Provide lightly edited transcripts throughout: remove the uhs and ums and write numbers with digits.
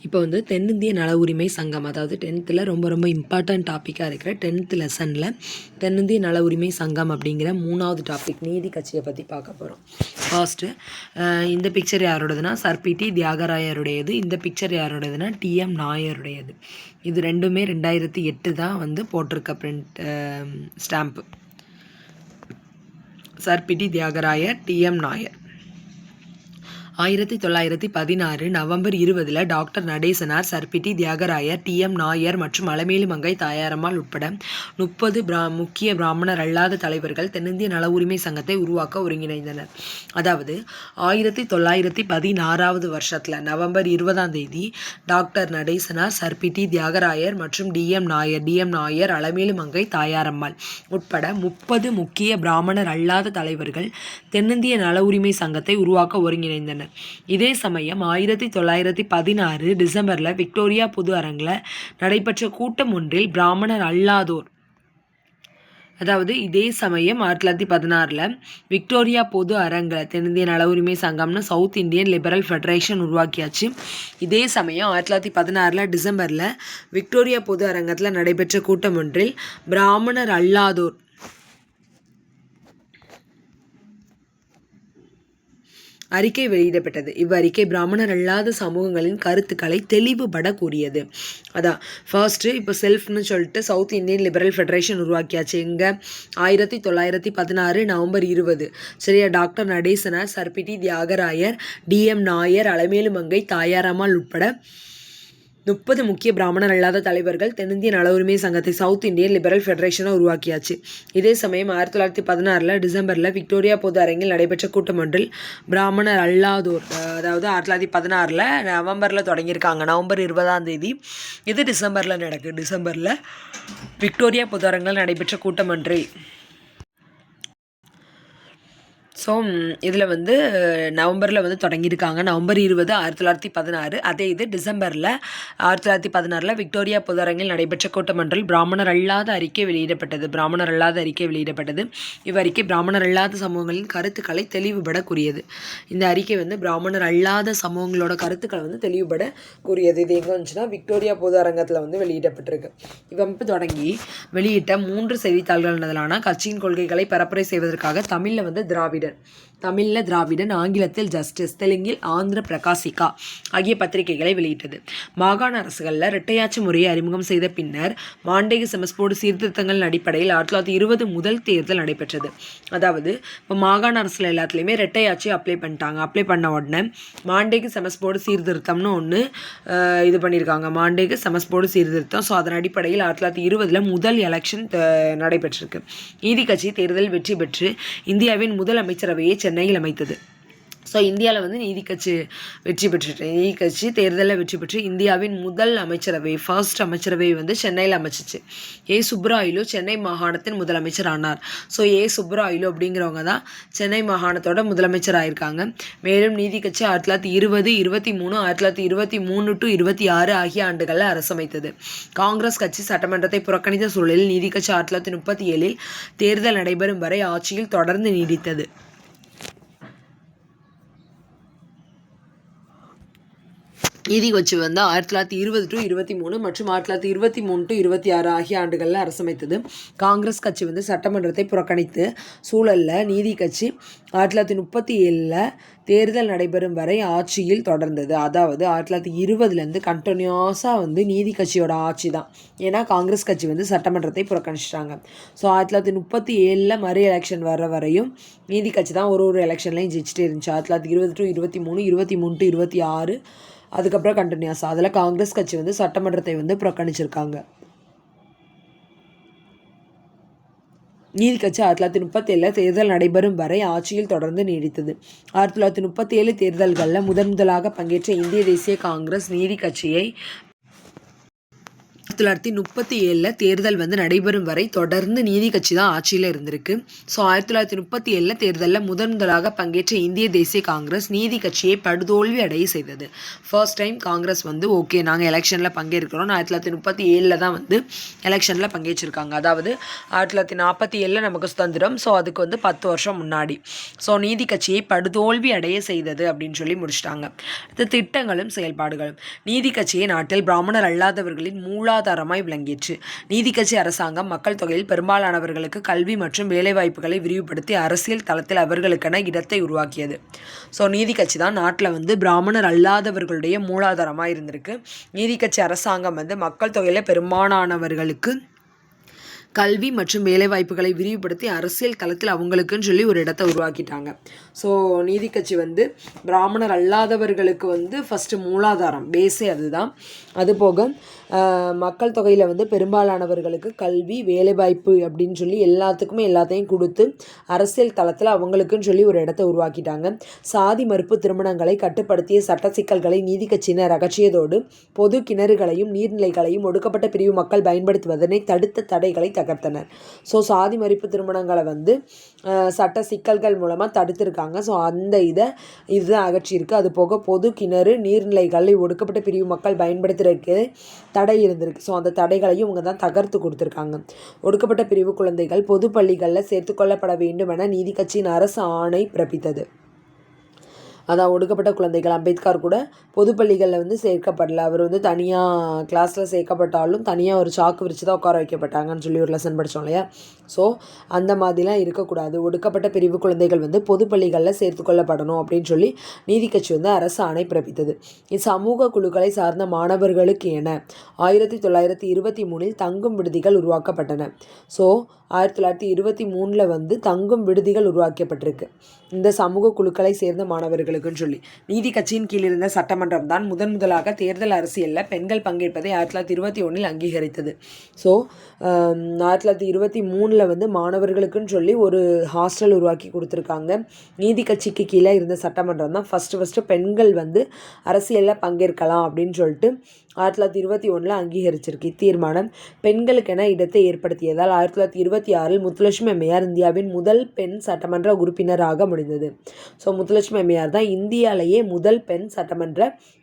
இப்போ வந்து தென்னிந்திய நல உரிமை சங்கம், அதாவது 10th ரொம்ப ரொம்ப இம்பார்ட்டன்ட் டாப்பிக்காக இருக்கிற 10th லெசனில் தென்னிந்திய நல உரிமை சங்கம் அப்படிங்கிற 3வது டாபிக் நீதி கட்சியை பற்றி பார்க்க போகிறோம். ஃபர்ஸ்ட்டு இந்த பிக்சர் யாரோடதுன்னா சர் பி.டி. தியாகராயருடையது. இந்த பிக்சர் யாரோடதுன்னா டி.எம். நாயருடையது. இது ரெண்டுமே 2008 தான் வந்து போட்டிருக்க print stamp. Sir P T. Thiyagarayar, T M. Nair. 1916 நவம்பர் 20 doctor Natesanar, sir P T. Thiyagarayar, T M. Nair மற்றும் அலமேலு மங்கை தாயாரம்மாள் உட்பட 30 முக்கிய பிராமணர் அல்லாத தலைவர்கள் தென்னிந்திய நல உரிமை சங்கத்தை உருவாக்க ஒருங்கிணைந்தனர். அதாவது 1916வது வருஷத்தில் நவம்பர் 20 doctor Natesanar, sir P T. Thiyagarayar மற்றும் டி.எம். நாயர், அலமேலு மங்கை தாயாரம்மாள் உட்பட 30 முக்கிய பிராமணர் அல்லாத தலைவர்கள் தென்னிந்திய நல உரிமை சங்கத்தை உருவாக்க ஒருங்கிணைந்தனர். இதே சமயம் 1916 டிசம்பரில் விக்டோரியா பொது அரங்கில் நடைபெற்ற கூட்டம் ஒன்றில் பிராமணர் அல்லாதோர், அதாவது இதே சமயம் 1916 விக்டோரியா பொது அரங்கில் தென்னிந்திய நல உரிமை சங்கம்னு சவுத் இந்தியன் லிபரல் ஃபெடரேஷன் உருவாக்கியாச்சு. இதே சமயம் 1916 டிசம்பரில் விக்டோரியா பொது அரங்கத்தில் நடைபெற்ற கூட்டம் ஒன்றில் பிராமணர் அல்லாதோர் அறிக்கை வெளியிடப்பட்டது. இவ்வறிக்கை பிராமணர் அல்லாத சமூகங்களின் கருத்துக்களை தெளிவுபட கூறியது. அதான் ஃபர்ஸ்ட்டு இப்போ செல்ஃப்னு சொல்லிட்டு சவுத் இந்தியன் லிபரல் ஃபெடரேஷன் உருவாக்கியாச்சு. எங்கே? 1916 நவம்பர் 20. சரியா? Doctor Natesanar, sir P T. Thiyagarayar, T M. Nair, Alamelu Mangai Thayarammal உட்பட 30 முக்கிய பிராமணர் அல்லாத தலைவர்கள் தென்னிந்திய நல உரிமை சங்கத்தை சவுத் இந்தியன் லிபரல் ஃபெடரேஷனை உருவாக்கியாச்சு. இதே சமயம் 1916 டிசம்பரில் விக்டோரியா பொது அரங்கில் நடைபெற்ற கூட்டம் ஒன்றில் பிராமணர் அல்லாதோர், அதாவது 1916 நவம்பரில் தொடங்கியிருக்காங்க, நவம்பர் 20 இது டிசம்பரில் நடக்குது. டிசம்பரில் விக்டோரியா பொது அரங்கில் நடைபெற்ற கூட்டம் ஒன்றில் ஸோ இதில் வந்து நவம்பரில் வந்து தொடங்கியிருக்காங்க, நவம்பர் 20 1916. அதே இது டிசம்பரில் 1916 விக்டோரியா பொதரங்கில் நடைபெற்ற கூட்டமன்றில் பிராமணர் அல்லாத அறிக்கை வெளியிடப்பட்டது. இவ்வறிக்கை பிராமணர் அல்லாத சமூகங்களின் கருத்துக்களை தெளிவுபட கூறியது. இந்த அறிக்கை வந்து பிராமணர் அல்லாத சமூகங்களோட கருத்துக்களை வந்து தெளிவுபட கூறியது. இது எங்கே வந்துச்சுன்னா விக்டோரியா பொது அரங்கத்தில் வந்து வெளியிடப்பட்டிருக்கு. இவ்வமைப்பு தொடங்கி வெளியிட்ட 3 செய்தித்தாள்கள் கட்சியின் கொள்கைகளை பரப்புரை செய்வதற்காக தமிழில் வந்து திராவிடன், ஆங்கிலத்தில் ஜஸ்டிஸ், தெலுங்கில் ஆந்திர பிரகாசிகா ஆகிய பத்திரிகைகளை வெளியிட்டது. மாகாண அரசுகளில் இரட்டையாட்சி முறையை அறிமுகம் செய்த பின்னர் மாண்டேக செமஸ்போர்டு சீர்திருத்தங்களின் அடிப்படையில் 1920 முதல் தேர்தல் நடைபெற்றது. அதாவது இப்போ மாகாண அரசில் எல்லாத்துலேயுமே இரட்டையாட்சி அப்ளை பண்ண உடனே மாண்டேக செமஸ்போர்டு சீர்திருத்தம்னு ஒன்று இது பண்ணியிருக்காங்க, மாண்டேக செமஸ்போர்டு சீர்திருத்தம். ஸோ அதன் அடிப்படையில் 1920 முதல் எலெக்ஷன் நடைபெற்றிருக்கு. நீதி கட்சி தேர்தல் வெற்றி பெற்று இந்தியாவின் முதல் அமைச்சரவையை சென்னையில் அமைத்தது. ஸோ இந்தியாவில் வந்து நீதி கட்சி தேர்தலில் வெற்றி பெற்று இந்தியாவின் முதல் ஃபர்ஸ்ட் அமைச்சரவை வந்து சென்னையில் அமைச்சிச்சு. சுப்புராயலு சென்னை மாகாணத்தின் முதலமைச்சர் ஆனார். ஸோ சுப்புராயலு அப்படிங்கிறவங்க தான் சென்னை மாகாணத்தோட முதலமைச்சர் ஆயிருக்காங்க. மேலும் நீதி கட்சி 1920, 23, 1923 to 26 ஆகிய ஆண்டுகளில் அரசமைத்தது. காங்கிரஸ் கட்சி சட்டமன்றத்தை புறக்கணித்த சூழலில் நீதி கட்சி 1937 தேர்தல் நடைபெறும் வரை ஆட்சியில் தொடர்ந்து நீடித்தது. நீதி கட்சி வந்து 1920 to 23 மற்றும் 1923 to 26 ஆகிய ஆண்டுகளில் அரசமைத்தது. காங்கிரஸ் கட்சி வந்து சட்டமன்றத்தை புறக்கணித்து சூழலில் நீதி கட்சி 1937 தேர்தல் நடைபெறும் வரை ஆட்சியில் தொடர்ந்தது. அதாவது 1920 கண்டினியூஸாக வந்து நீதி கட்சியோட ஆட்சி தான். ஏன்னா காங்கிரஸ் கட்சி வந்து சட்டமன்றத்தை புறக்கணிச்சிட்டாங்க. ஸோ 1937 மறு எலெக்ஷன் வர வரையும் நீதி கட்சி தான் ஒரு எலெக்ஷன்லையும் ஜெயிச்சிட்டே இருந்துச்சு. 1920 to 23, 23 to 26 அதுக்கப்புறம் கண்டினியூஸ். அதில் காங்கிரஸ் கட்சி வந்து சட்டமன்றத்தை வந்து புறக்கணிச்சிருக்காங்க. நீதி கட்சி 1937 தேர்தல் நடைபெறும் வரை ஆட்சியில் தொடர்ந்து நீடித்தது. 1937 தேர்தல்களில் முதலாக பங்கேற்ற இந்திய தேசிய காங்கிரஸ் நீதி கட்சியை 1937 தேர்தல் வந்து நடைபெறும் வரை தொடர்ந்து நீதி கட்சி தான் ஆட்சியில் இருந்திருக்கு. ஸோ 1937 தேர்தலில் முதலாக பங்கேற்ற இந்திய தேசிய காங்கிரஸ் நீதி கட்சியை படுதோல்வி அடைய செய்தது. ஃபர்ஸ்ட் டைம் காங்கிரஸ் வந்து ஓகே நாங்கள் எலெக்ஷனில் பங்கேற்கிறோம் 1937 தான் வந்து எலெக்ஷனில் பங்கேற்றிருக்காங்க. அதாவது 1947 நமக்கு சுதந்திரம். ஸோ அதுக்கு வந்து 10 வருஷம் முன்னாடி. ஸோ நீதி கட்சியை படுதோல்வி அடைய செய்தது அப்படின்னு சொல்லி முடிச்சிட்டாங்க. இது திட்டங்களும் செயல்பாடுகளும். நீதி கட்சியை நாட்டில் பிராமணர் அல்லாதவர்களின் மூலாதாரமாய் விளங்கிற்று. நீதி கட்சி அரசாங்கம் மக்கள் தொகையில் பெரும்பாலானவர்களுக்கு கல்வி மற்றும் வேலைவாய்ப்புகளை விரிவுபடுத்தி அரசியல் தளத்தில் அவர்களுக்கென இடத்தை உருவாக்கியது. ஸோ நீதி கட்சி தான் நாட்டில் வந்து பிராமணர் அல்லாதவர்களுடைய மூலாதாரமாக இருந்திருக்கு. நீதி கட்சி அரசாங்கம் வந்து மக்கள் தொகையில் பெரும்பாலானவர்களுக்கு கல்வி மற்றும் வேலைவாய்ப்புகளை விரிவுபடுத்தி அரசியல் களத்தில் அவங்களுக்குன்னு சொல்லி ஒரு இடத்தை உருவாக்கிட்டாங்க. ஸோ நீதி கட்சி வந்து பிராமணர் அல்லாதவர்களுக்கு வந்து ஃபஸ்ட்டு மூலாதாரம் பேஸே அதுதான். அதுபோக மக்கள் தொகையில் வந்து பெரும்பாலானவர்களுக்கு கல்வி வேலைவாய்ப்பு அப்படின்னு சொல்லி எல்லாத்தையும் கொடுத்து அரசியல் களத்தில் அவங்களுக்குன்னு சொல்லி ஒரு இடத்தை உருவாக்கிட்டாங்க. சாதி மறுப்பு திருமணங்களை கட்டுப்படுத்திய சட்ட சிக்கல்களை நீதி கட்சியினர் அகற்றியதோடு பொது கிணறுகளையும் நீர்நிலைகளையும் ஒடுக்கப்பட்ட பிரிவு மக்கள் பயன்படுத்துவதனை தடுத்த தடைகளை தகர்த்தனர். ஸோ சாதி மறுப்பு திருமணங்களை வந்து சட்ட சிக்கல்கள் மூலமாக தடுத்திருக்காங்க. ஸோ அந்த இதுதான் அகற்றியிருக்கு. அது போக பொது கிணறு நீர்நிலைகளை ஒடுக்கப்பட்ட பிரிவு மக்கள் பயன்படுத்துறதுக்கு தடை இருந்திருக்கு. ஸோ அந்த தடைகளையும் இவங்க தான் தகர்த்து கொடுத்துருக்காங்க. ஒடுக்கப்பட்ட பிரிவு குழந்தைகள் பொது பள்ளிகளில் சேர்த்துக்கொள்ளப்பட வேண்டும் என நீதி கட்சியின் அரசு ஆணை பிறப்பித்தது. அதான் ஒடுக்கப்பட்ட குழந்தைகள் அம்பேத்கர் கூட பொது பள்ளிகளில் வந்து சேர்க்கப்படல. அவர் வந்து தனியாக கிளாஸில் சேர்க்கப்பட்டாலும் தனியாக ஒரு சாக்கு விரித்து தான் உட்கார வைக்கப்பட்டாங்கன்னு சொல்லி ஒரு லெசன் படித்தோம் இல்லையா. ஸோ அந்த மாதிரிலாம் இருக்கக்கூடாது. ஒடுக்கப்பட்ட பிரிவு குழந்தைகள் வந்து பொது பள்ளிகளில் சேர்த்துக்கொள்ளப்படணும் அப்படின்னு சொல்லி நீதி கட்சி வந்து அரசு ஆணை பிறப்பித்தது. இச்சமூக குழுக்களை சார்ந்த மாணவர்களுக்கு என 1923 தங்கும் விடுதிகள் உருவாக்கப்பட்டன. ஸோ 1923 வந்து தங்கும் விடுதிகள் உருவாக்கப்பட்டிருக்கு இந்த சமூக குழுக்களை சேர்ந்த மாணவர்களுக்குன்னு சொல்லி. நீதி கட்சியின் கீழ் இருந்த சட்டமன்றம் தான் முதலாக தேர்தல் அரசியலில் பெண்கள் பங்கேற்பதை 1921 அங்கீகரித்தது. ஸோ 1923 வந்து மாணவர்களுக்குன்னு சொல்லி ஒரு ஹாஸ்டல் உருவாக்கி கொடுத்துருக்காங்க. நீதி கட்சிக்கு கீழே இருந்த சட்டமன்றம் தான் ஃபஸ்ட்டு பெண்கள் வந்து அரசியலில் பங்கேற்கலாம் அப்படின்னு சொல்லிட்டு 1921 அங்கீகரிச்சிருக்கு. இத்தீர்மானம் பெண்களுக்கென இடத்தை ஏற்படுத்தியதால் 1926 முத்துலட்சுமி அம்மையார் இந்தியாவின் முதல் பெண் சட்டமன்ற உறுப்பினராக முடிந்தது. ஸோ முத்துலட்சுமி அம்மையார் தான் இந்தியாவிலேயே முதல் பெண் சட்டமன்ற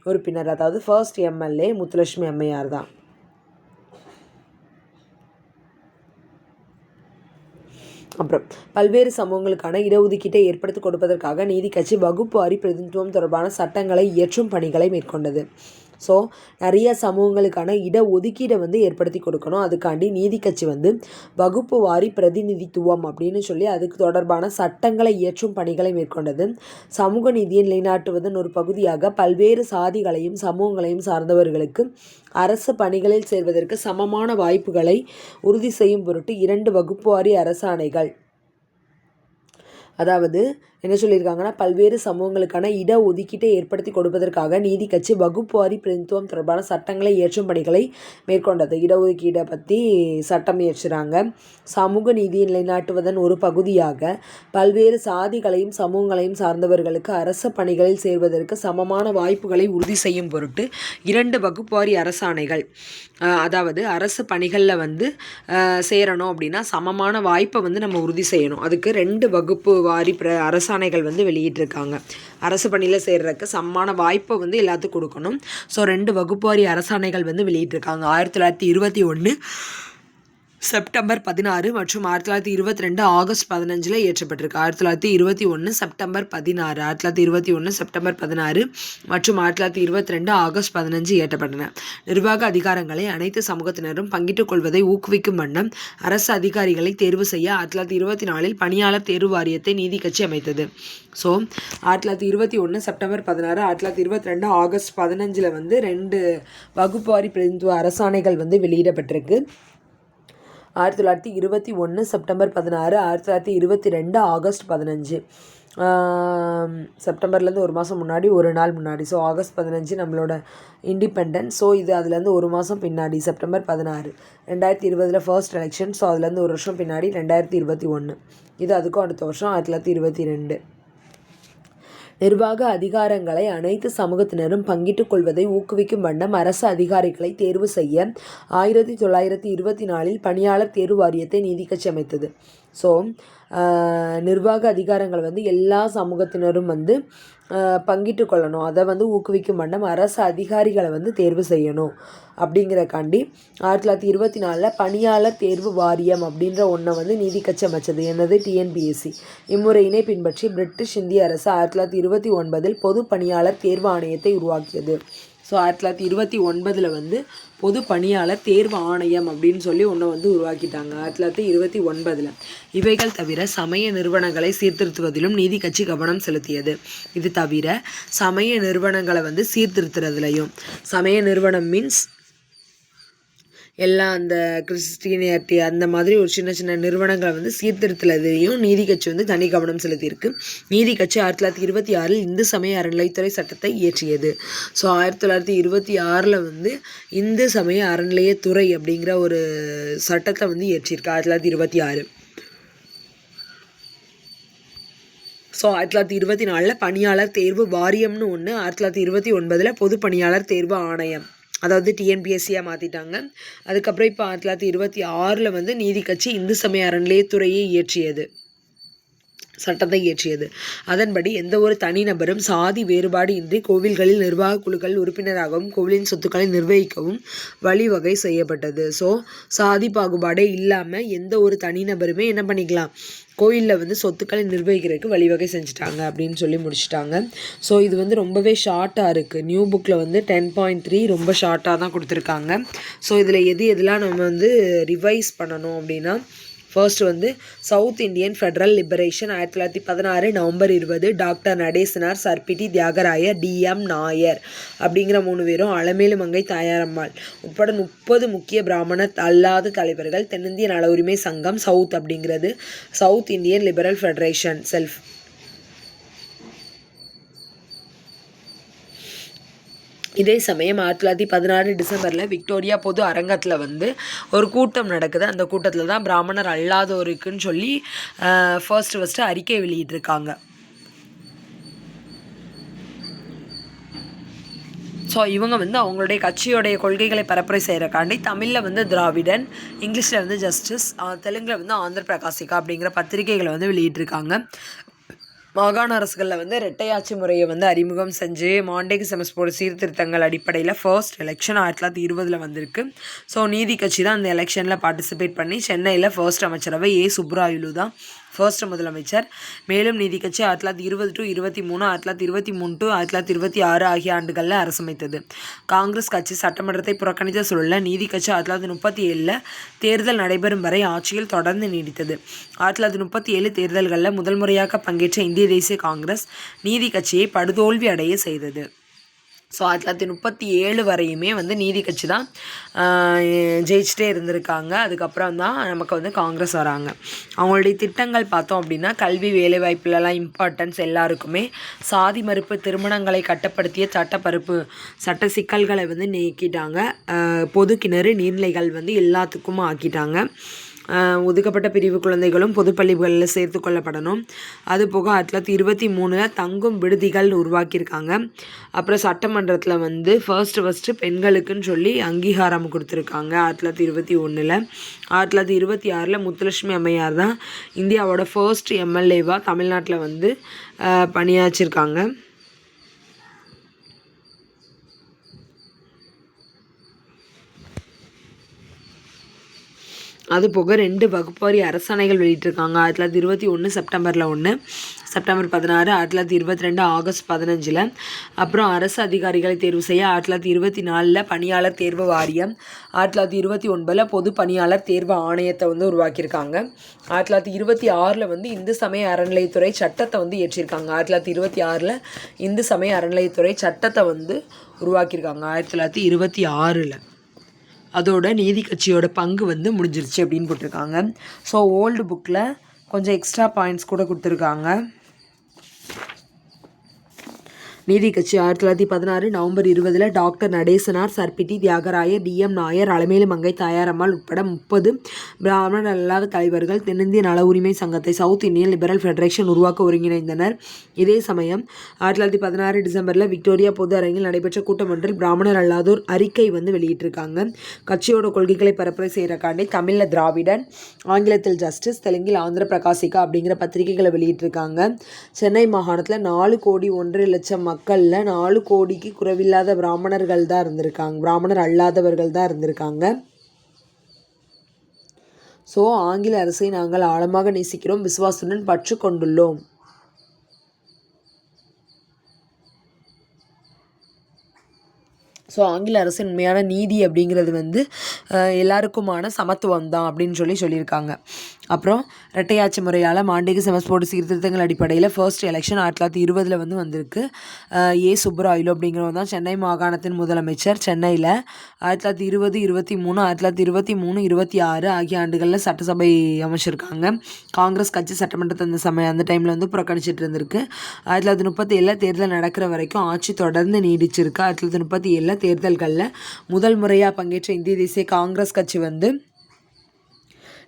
உறுப்பினர். அதாவது ஃபர்ஸ்ட் எம்எல்ஏ முத்துலட்சுமி அம்மையார் தான். அப்புறம் பல்வேறு சமூகங்களுக்கான இடஒதுக்கீட்டை ஏற்படுத்தி கொடுப்பதற்காக நீதி கட்சி வகுப்பு வாரி பிரதிநிதித்துவம் தொடர்பான சட்டங்களை இயற்றும் பணிகளை மேற்கொண்டது. ஸோ நிறைய சமூகங்களுக்கான இடஒதுக்கீடை வந்து ஏற்படுத்தி கொடுக்கணும். அதுக்காண்டி நீதி கட்சி வந்து வகுப்பு வாரி பிரதிநிதித்துவம் அப்படின்னு சொல்லி அதுக்கு தொடர்பான சட்டங்களை இயற்றும் பணிகளை மேற்கொண்டது. சமூக நீதியை நிலைநாட்டுவதன் ஒரு பகுதியாக பல்வேறு சாதிகளையும் சமூகங்களையும் சார்ந்தவர்களுக்கு அரசு பணிகளில் சேர்வதற்கு சமமான வாய்ப்புகளை உறுதி செய்யும் பொருட்டு 2 வகுப்பு வாரி அரசாணைகள், அதாவது என்ன சொல்லியிருக்காங்கன்னா பல்வேறு சமூகங்களுக்கான இடஒதுக்கீட்டை ஏற்படுத்தி கொடுப்பதற்காக நீதி கட்சி வகுப்பு வாரி பிரதிநிதித்துவம் தொடர்பான சட்டங்களை இயற்றும் பணிகளை மேற்கொண்டது. இடஒதுக்கீடை பற்றி சட்டம் இயற்றுறாங்க. சமூக நீதியை நிலைநாட்டுவதன் ஒரு பகுதியாக பல்வேறு சாதிகளையும் சமூகங்களையும் சார்ந்தவர்களுக்கு அரசு பணிகளில் சேர்வதற்கு சமமான வாய்ப்புகளை உறுதி செய்யும் பொருட்டு 2 வகுப்பு வாரி அரசாணைகள், அதாவது அரசு பணிகளில் வந்து சேரணும் அப்படின்னா சமமான வாய்ப்பை வந்து நம்ம உறுதி செய்யணும். அதுக்கு 2 வகுப்பு வாரி அரசாணைகள் வந்து வெளியிட்டிருக்காங்க. அரசு பணியில் சேர்றதுக்கு சமமான வாய்ப்பை வந்து எல்லாத்துக்கும் கொடுக்கணும். ஸோ 2 வகுப்பு வாரி அரசாணைகள் வந்து வெளியிட்டிருக்காங்க. 1921 செப்டம்பர் 16 மற்றும் 1922 ஆகஸ்ட் 15 இயற்றப்பட்டிருக்கு. 1921 செப்டம்பர் 16, 1921 செப்டம்பர் 16 மற்றும் 1922 ஆகஸ்ட் 15 இயற்றப்பட்டன. நிர்வாக அதிகாரங்களை அனைத்து சமூகத்தினரும் பங்கிட்டுக் கொள்வதை ஊக்குவிக்கும் வண்ணம் அரசு அதிகாரிகளை தேர்வு செய்ய 1924 பணியாளர் தேர்வு வாரியத்தை நீதி கட்சி அமைத்தது. ஸோ 1921 செப்டம்பர் 16, 1922 ஆகஸ்ட் 15 வந்து 2 வகுப்பு வாரி பிரதிநிதித்துவ அரசாணைகள் வந்து வெளியிடப்பட்டிருக்கு. 1921 செப்டம்பர் 16, 1922 ஆகஸ்ட் 15. செப்டம்பர்லேருந்து ஒரு மாதம் முன்னாடி, ஒரு நாள் முன்னாடி. ஸோ ஆகஸ்ட் 15 நம்மளோட இண்டிபெண்டன்ஸ். ஸோ இது அதுலேருந்து ஒரு மாதம் பின்னாடி செப்டம்பர் 16. 2020 first election. ஸோ அதுலேருந்து ஒரு வருஷம் பின்னாடி 2021. இது அதுக்கும் அடுத்த வருஷம் 1922. நிர்வாக அதிகாரங்களை அனைத்து சமூகத்தினரும் பங்கிட்டுக் கொள்வதை ஊக்குவிக்கும் வண்ணம் அரசு அதிகாரிகளை தேர்வு செய்ய 1924 பணியாளர் தேர்வு வாரியத்தை நீதிக்கட்சி அமைத்தது. ஸோ நிர்வாக அதிகாரங்களை வந்து எல்லா சமூகத்தினரும் வந்து பங்கிட்டு கொள்ளணும், அதை வந்து ஊக்குவிக்கும் வண்ணம் அரசு அதிகாரிகளை வந்து தேர்வு செய்யணும் அப்படிங்கிறக்காண்டி 1924 பணியாளர் தேர்வு வாரியம் அப்படின்ற ஒன்றை வந்து நீதிக்கட்சி அமைச்சது. என்னது? டிஎன்பிஎஸ்சி. இம்முறையினை பின்பற்றி பிரிட்டிஷ் இந்திய அரசு 1929 பொது பணியாளர் தேர்வு ஆணையத்தை உருவாக்கியது. ஸோ 1929 வந்து பொது பணியாளர் தேர்வு ஆணையம் அப்படின்னு சொல்லி ஒன்றை வந்து உருவாக்கிட்டாங்க 1929. இவைகள் தவிர சமய நிறுவனங்களை சீர்திருத்துவதிலும் நீதி கட்சி கவனம் செலுத்தியது. இது தவிர சமய நிறுவனங்களை வந்து சீர்திருத்துறதுலையும், சமய நிறுவனம் மீன்ஸ் எல்லாம் அந்த கிறிஸ்டினியாரிட்டி அந்த மாதிரி ஒரு சின்ன சின்ன நிறுவனங்களை வந்து சீர்திருத்தலையும் நீதி கட்சி வந்து தனி கவனம் செலுத்தியிருக்கு. நீதி கட்சி 1926 இந்து சமய அறநிலையத்துறை சட்டத்தை இயற்றியது. ஸோ 1926 வந்து இந்து சமய அறநிலையத்துறை அப்படிங்கிற ஒரு சட்டத்தை வந்து இயற்றியிருக்கு 1926. ஸோ 1924 பணியாளர் தேர்வு வாரியம்னு ஒன்று, 1929 பொது பணியாளர் தேர்வு ஆணையம், அதாவது டிஎன்பிஎஸ்சியாக மாற்றிட்டாங்க. அதுக்கப்புறம் இப்போ 1926 வந்து நீதி கட்சி இந்து சமய அறநிலையத்துறையை இயற்றியது, சட்டத்தை இயற்றியது. அதன்படி எந்த ஒரு தனிநபரும் சாதி வேறுபாடு இன்றி கோவில்களில் நிர்வாக குழுக்கள் உறுப்பினராகவும் கோவிலின் சொத்துக்களை நிர்வகிக்கவும் வழிவகை செய்யப்பட்டது. ஸோ சாதி பாகுபாடே இல்லாமல் எந்த ஒரு தனிநபருமே என்ன பண்ணிக்கலாம், கோயிலில் வந்து சொத்துக்களை நிர்வகிக்கிறதுக்கு வழிவகை செஞ்சுட்டாங்க அப்படின்னு சொல்லி முடிச்சுட்டாங்க. ஸோ இது வந்து ரொம்பவே ஷார்ட்டாக இருக்குது. நியூ புக்கில் வந்து 10.3 ரொம்ப ஷார்ட்டாக தான் கொடுத்துருக்காங்க. ஸோ இதில் எதெல்லாம் நம்ம வந்து ரிவைஸ் பண்ணணும் அப்படின்னா, ஃபர்ஸ்ட் வந்து சவுத் இந்தியன் ஃபெடரல் லிபரேஷன் 1916 நவம்பர் 20 doctor Natesanar, sir P T Thiyagarayar, T M Nair அப்படிங்கிற 3 பேரும், அலமேலு மங்கை தாயாரம்மாள் உட்பட 30 முக்கிய பிராமணர் அல்லாத தலைவர்கள். தென்னிந்திய நல உரிமை சங்கம் சவுத் அப்படிங்கிறது south Indian liberal federation self. இதே சமயம் 1916 டிசம்பரில் விக்டோரியா பொது அரங்கத்தில் வந்து ஒரு கூட்டம் நடக்குது. அந்த கூட்டத்தில் தான் பிராமணர் அல்லாதோருக்குன்னு சொல்லி ஃபர்ஸ்ட் அறிக்கை வெளியிட்டிருக்காங்க. ஸோ இவங்க வந்து அவங்களுடைய கட்சியோடைய கொள்கைகளை பரப்புரை செய்கிறக்காண்டி தமிழில் வந்து திராவிடன், இங்கிலீஷில் வந்து ஜஸ்டிஸ், தெலுங்கில் வந்து ஆந்திர பிரகாசிகா அப்படிங்கிற பத்திரிகைகளை வந்து வெளியிட்டிருக்காங்க. மாகாண அரசுகளில் வந்து இரட்டையாட்சி முறையை வந்து அறிமுகம் செஞ்சு மாண்டேகு செமஸ்போர்டு சீர்திருத்தங்கள் அடிப்படையில் ஃபர்ஸ்ட் எலெக்ஷன் 1920 வந்திருக்கு. ஸோ நீதி கட்சி தான் அந்த எலெக்ஷனில் பார்ட்டிசிபேட் பண்ணி சென்னையில் ஃபர்ஸ்ட் அமைச்சரவை சுப்ராயுலு தான் ஃபர்ஸ்ட் முதலமைச்சர். மேலும் நீதி கட்சி 1920 to 23, 1923 to 1926 ஆகிய ஆண்டுகளில் அரசமைத்தது. காங்கிரஸ் கட்சி சட்டமன்றத்தை புறக்கணித்த சூழலில் நீதி கட்சி 1937 தேர்தல் நடைபெறும் வரை ஆட்சியில் தொடர்ந்து நீடித்தது. 1937 தேர்தல்களில் முதல் முறையாக பங்கேற்ற இந்திய தேசிய காங்கிரஸ் நீதி கட்சியை படுதோல்வி அடைய செய்தது. ஸோ 1937 வரையுமே வந்து நீதி கட்சி தான் ஜெயிச்சுட்டே இருந்திருக்காங்க. அதுக்கப்புறம் தான் நமக்கு வந்து காங்கிரஸ் வராங்க. அவங்களுடைய திட்டங்கள் பார்த்தோம் அப்படின்னா, கல்வி வேலைவாய்ப்புலலாம் இம்பார்ட்டன்ஸ் எல்லாருக்குமே, சாதி மறுப்பு திருமணங்களை கட்டுப்படுத்திய சட்ட சிக்கல்களை வந்து நீக்கிட்டாங்க, பொது கிணறு நீர்நிலைகள் வந்து எல்லாத்துக்கும் ஆக்கிட்டாங்க, ஒதுக்கப்பட்ட பிரிவு குழந்தைகளும் பொதுப்பள்ளிகளில் சேர்த்து கொள்ளப்படணும். அதுபோக 1923 தங்கும் விடுதிகள் உருவாக்கியிருக்காங்க. அப்புறம் சட்டமன்றத்தில் வந்து ஃபர்ஸ்ட்டு பெண்களுக்குன்னு சொல்லி அங்கீகாரம் கொடுத்துருக்காங்க 1921. 1926 முத்துலட்சுமி அம்மையார் தான் இந்தியாவோட ஃபர்ஸ்ட் எம்எல்ஏவாக தமிழ்நாட்டில் வந்து பணியாற்றிருக்காங்க. அதுபோக 2 வகுப்பாரி அரசாணைகள் வெளியிட்டிருக்காங்க. 1921 செப்டம்பரில் 1, செப்டம்பர் 16, 1922 ஆகஸ்ட் 15. அப்புறம் அரசு அதிகாரிகளை தேர்வு செய்ய 1924 பணியாளர் தேர்வு வாரியம், 1929 பொது பணியாளர் தேர்வு ஆணையத்தை வந்து உருவாக்கியிருக்காங்க. 1926 வந்து இந்து சமய அறநிலையத்துறை சட்டத்தை வந்து இயற்றியிருக்காங்க. 1926 இந்து சமய அறநிலையத்துறை சட்டத்தை வந்து உருவாக்கியிருக்காங்க 1926. அதோட நீதி கட்சியோட பங்கு வந்து முடிஞ்சிருச்சு அப்படின்னு போட்டிருக்காங்க. ஸோ ஓல்டு புக்கில் கொஞ்சம் எக்ஸ்ட்ரா பாயிண்ட்ஸ் கூட கொடுத்துருக்காங்க. நீதி கட்சி 1916 நவம்பர் 20 டாக்டர் நடேசனார், சர்பிட்டி தியாகராயர், DM நாயர், அலமேலு மங்கை தாயாரம்மாள் உட்பட 30 பிராமணர் அல்லாத தலைவர்கள் தென்னிந்திய நல உரிமை சங்கத்தை சவுத் இந்தியன் லிபரல் ஃபெடரேஷன் உருவாக்க ஒருங்கிணைந்தனர். இதே சமயம் 1916 டிசம்பரில் விக்டோரியா பொது அரங்கில் நடைபெற்ற கூட்டம் ஒன்றில் பிராமணர் அல்லாதோர் அறிக்கை வெளியிட்டிருக்காங்க. கட்சியோட கொள்கைகளை பரப்புரை செய்யறக்காண்டி தமிழில் திராவிடன், ஆங்கிலத்தில் ஜஸ்டிஸ், தெலுங்கில் ஆந்திர பிரகாசிகா அப்படிங்கிற பத்திரிகைகளை வெளியிட்டிருக்காங்க. சென்னை மாகாணத்தில் 4,01,00,000 மக்களில் 4 கோடிக்கு குறைவில்லாத பிராமணர்கள் தான் இருந்திருக்காங்க, பிராமணர் அல்லாதவர்கள் தான் இருந்திருக்காங்க. ஸோ ஆங்கில அரசை நாங்கள் ஆழமாக நேசிக்கிறோம், விசுவாசத்துடன் பற்று கொண்டுள்ளோம். ஸோ ஆங்கில அரசின் உண்மையான நீதி அப்படிங்கிறது எல்லாருக்குமான சமத்துவம் தான் அப்படின்னு சொல்லியிருக்காங்க. அப்புறம் இரட்டையாட்சி முறையால் மாண்டிக செமஸ்போர்டு சீர்திருத்தங்கள் அடிப்படையில் ஃபர்ஸ்ட் எலெக்ஷன் 1920 வந்திருக்கு. ஏ சுப்பராயலு அப்படிங்கிறவங்க தான் சென்னை மாகாணத்தின் முதலமைச்சர். சென்னையில் 1920, 23, 1923, 26 ஆகிய ஆண்டுகளில் சட்டசபை அமைச்சிருக்காங்க. காங்கிரஸ் கட்சி சட்டமன்றத்தை அந்த டைமில் புறக்கணிச்சிட்டு இருந்திருக்கு. 1937 தேர்தல் நடக்கிற வரைக்கும் ஆட்சி தொடர்ந்து நீடிச்சிருக்கு. 1937 தேர்தல்களில் முதல் முறையாக பங்கேற்ற இந்திய தேசிய காங்கிரஸ் கட்சி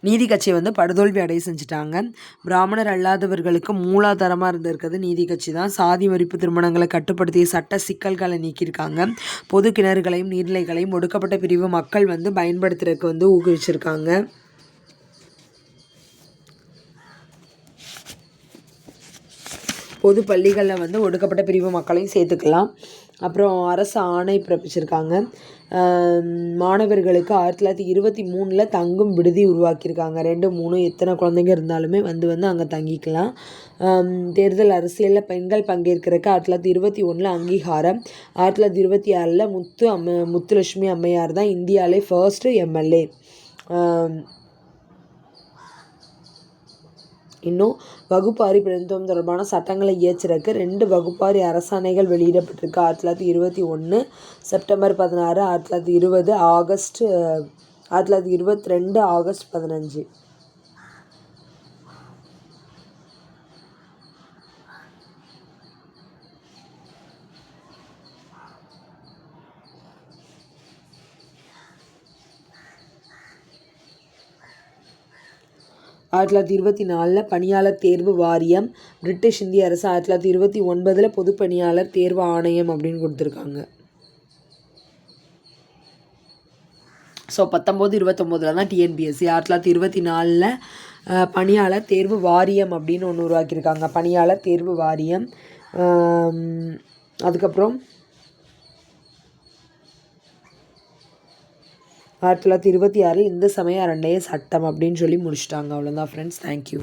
நீதி கட்சியை படுதோல்வி அடைய செஞ்சுட்டாங்க. பிராமணர் அல்லாதவர்களுக்கு மூலாதாரமாக இருந்திருக்கிறது நீதி கட்சி தான். சாதி மறுப்பு திருமணங்களை கட்டுப்படுத்திய சட்ட சிக்கல்களை நீக்கியிருக்காங்க. பொது கிணறுகளையும் நீர்நிலைகளையும் ஒடுக்கப்பட்ட பிரிவு மக்கள் பயன்படுத்துறதுக்கு ஊக்குவிச்சிருக்காங்க. பொது பள்ளிகளில் ஒடுக்கப்பட்ட பிரிவு மக்களையும் சேர்த்துக்கலாம். அப்புறம் அரசு ஆணை பிறப்பிச்சிருக்காங்க. மாணவர்களுக்கு 1923 தங்கும் விடுதி உருவாக்கியிருக்காங்க. 2, 3 எத்தனை குழந்தைங்க இருந்தாலுமே அங்கே தங்கிக்கலாம். தேர்தல் அரசியலில் பெண்கள் பங்கேற்கிறதுக்கு 1921 அங்கீகாரம். 1926 முத்துலட்சுமி அம்மையார் தான் இந்தியாவிலே ஃபர்ஸ்ட் MLA. இன்னும் வகுப்பாரி பிரதிநிதித்துவம் தொடர்பான சட்டங்களை இயற்றுறதுக்கு 2 வகுப்பாரி அரசாணைகள் வெளியிடப்பட்டிருக்கு. 1921 செப்டம்பர் 16, 1922 ஆகஸ்ட் 1922 ஆகஸ்ட் 15. ஆயிரத்தி 1924 பணியாளர் தேர்வு வாரியம். பிரிட்டிஷ் இந்திய அரசு 1929 பொது பணியாளர் தேர்வு ஆணையம் அப்படின்னு கொடுத்துருக்காங்க. ஸோ 1929 தான் TNPSC. 1924 பணியாளர் தேர்வு வாரியம் அப்படின்னு ஒன்று உருவாக்கியிருக்காங்க. பணியாளர் தேர்வு வாரியம். அதுக்கப்புறம் 1926 இந்து சமய அறநிலைய சட்டம் அப்படின்னு முடிச்சிட்டாங்க. அவ்வளோதான் ஃப்ரெண்ட்ஸ். தேங்க்யூ.